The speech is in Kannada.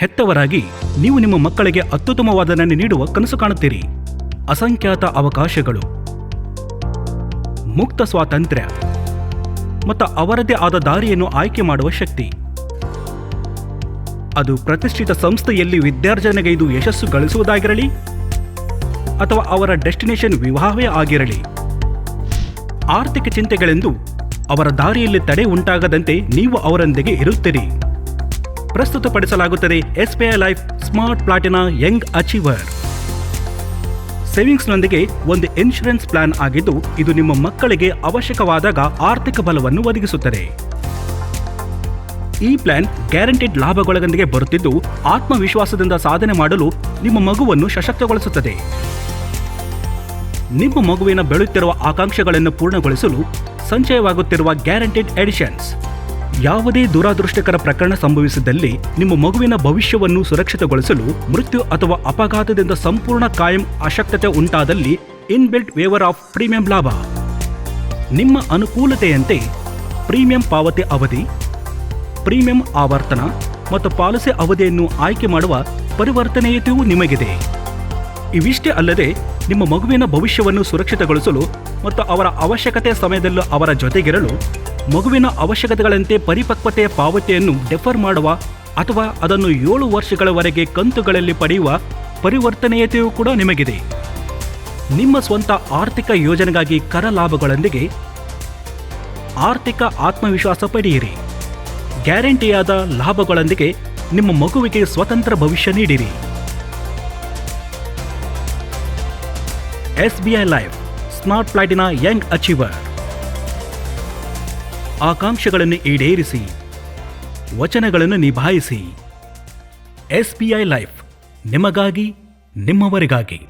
ಹೆತ್ತವರಾಗಿ ನೀವು ನಿಮ್ಮ ಮಕ್ಕಳಿಗೆ ಅತ್ಯುತ್ತಮವಾದದನ್ನು ನೀಡುವ ಕನಸು ಕಾಣುತ್ತೀರಿ. ಅಸಂಖ್ಯಾತ ಅವಕಾಶಗಳು, ಮುಕ್ತ ಸ್ವಾತಂತ್ರ್ಯ ಮತ್ತು ಅವರದೇ ಆದ ದಾರಿಯನ್ನು ಆಯ್ಕೆ ಮಾಡುವ ಶಕ್ತಿ. ಅದು ಪ್ರತಿಷ್ಠಿತ ಸಂಸ್ಥೆಯಲ್ಲಿ ವಿದ್ಯಾರ್ಜನೆಗೈದು ಯಶಸ್ಸು ಗಳಿಸುವುದಾಗಿರಲಿ ಅಥವಾ ಅವರ ಡೆಸ್ಟಿನೇಷನ್ ವಿವಾಹವೇ ಆಗಿರಲಿ. ಆರ್ಥಿಕ ಚಿಂತೆಗಳೆಂದು ಅವರ ದಾರಿಯಲ್ಲಿ ತಡೆ ಉಂಟಾಗದಂತೆ ನೀವು ಅವರೊಂದಿಗೆ ಇರುತ್ತೀರಿ. ಪ್ರಸ್ತುತಪಡಿಸಲಾಗುತ್ತದೆ SBI life smart Platina young achiever. ಸೇವಿಂಗ್ಸ್ನೊಂದಿಗೆ ಒಂದು ಇನ್ಶೂರೆನ್ಸ್ ಪ್ಲಾನ್ ಆಗಿದ್ದು, ಇದು ನಿಮ್ಮ ಮಕ್ಕಳಿಗೆ ಅವಶ್ಯಕವಾದಾಗ ಆರ್ಥಿಕ ಬಲವನ್ನು ಒದಗಿಸುತ್ತದೆ. ಈ ಪ್ಲಾನ್ ಗ್ಯಾರಂಟಿಡ್ ಲಾಭಗಳೊಂದಿಗೆ ಬರುತ್ತಿದ್ದು, ಆತ್ಮವಿಶ್ವಾಸದಿಂದ ಸಾಧನೆ ಮಾಡಲು ನಿಮ್ಮ ಮಗುವನ್ನು ಸಶಕ್ತಗೊಳಿಸುತ್ತದೆ. ನಿಮ್ಮ ಮಗುವಿನ ಬೆಳೆಯುತ್ತಿರುವ ಆಕಾಂಕ್ಷೆಗಳನ್ನು ಪೂರ್ಣಗೊಳಿಸಲು ಸಂಚಯವಾಗುತ್ತಿರುವ ಗ್ಯಾರಂಟಿಡ್ ಎಡಿಷನ್ಸ್. ಯಾವುದೇ ದುರಾದೃಷ್ಟಕರ ಪ್ರಕರಣ ಸಂಭವಿಸಿದಲ್ಲಿ ನಿಮ್ಮ ಮಗುವಿನ ಭವಿಷ್ಯವನ್ನು ಸುರಕ್ಷಿತಗೊಳಿಸಲು, ಮೃತ್ಯು ಅಥವಾ ಅಪಘಾತದಿಂದ ಸಂಪೂರ್ಣ ಕಾಯಂ ಅಶಕ್ತತೆ ಉಂಟಾದಲ್ಲಿ ಇನ್ಬಿಲ್ಟ್ ವೇವರ್ ಆಫ್ ಪ್ರೀಮಿಯಂ ಲಾಭ. ನಿಮ್ಮ ಅನುಕೂಲತೆಯಂತೆ ಪ್ರೀಮಿಯಂ ಪಾವತಿ ಅವಧಿ, ಪ್ರೀಮಿಯಂ ಆವರ್ತನ ಮತ್ತು ಪಾಲಿಸಿ ಅವಧಿಯನ್ನು ಆಯ್ಕೆ ಮಾಡುವ ಪರಿವರ್ತನೆಯತೆಯೂ ನಿಮಗಿದೆ. ಇವಿಷ್ಟೇ ಅಲ್ಲದೆ ನಿಮ್ಮ ಮಗುವಿನ ಭವಿಷ್ಯವನ್ನು ಸುರಕ್ಷಿತಗೊಳಿಸಲು ಮತ್ತು ಅವರ ಅವಶ್ಯಕತೆಯ ಸಮಯದಲ್ಲೂ ಅವರ ಜೊತೆಗಿರಲು ಮಗುವಿನ ಅವಶ್ಯಕತೆಗಳಂತೆ ಪರಿಪಕ್ವತೆಯ ಪಾವತಿಯನ್ನು ಡೆಫರ್ ಮಾಡುವ ಅಥವಾ ಅದನ್ನು 7 ವರ್ಷಗಳವರೆಗೆ ಕಂತುಗಳಲ್ಲಿ ಪಡೆಯುವ ಪರಿವರ್ತನೆಯತೆಯೂ ಕೂಡ ನಿಮಗಿದೆ. ನಿಮ್ಮ ಸ್ವಂತ ಆರ್ಥಿಕ ಯೋಜನೆಗಾಗಿ ಕರ ಲಾಭಗಳೊಂದಿಗೆ ಆರ್ಥಿಕ ಆತ್ಮವಿಶ್ವಾಸ ಪಡೆಯಿರಿ. ಗ್ಯಾರಂಟಿಯಾದ ಲಾಭಗಳೊಂದಿಗೆ ನಿಮ್ಮ ಮಗುವಿಗೆ ಸ್ವತಂತ್ರ ಭವಿಷ್ಯ ನೀಡಿರಿ. SBI life smart Platina young achiever. ಆಕಾಂಕ್ಷೆಗಳನ್ನು ಈಡೇರಿಸಿ, ವಚನಗಳನ್ನು ನಿಭಾಯಿಸಿ. SBI ಲೈಫ್, ನಿಮಗಾಗಿ, ನಿಮ್ಮವರಿಗಾಗಿ.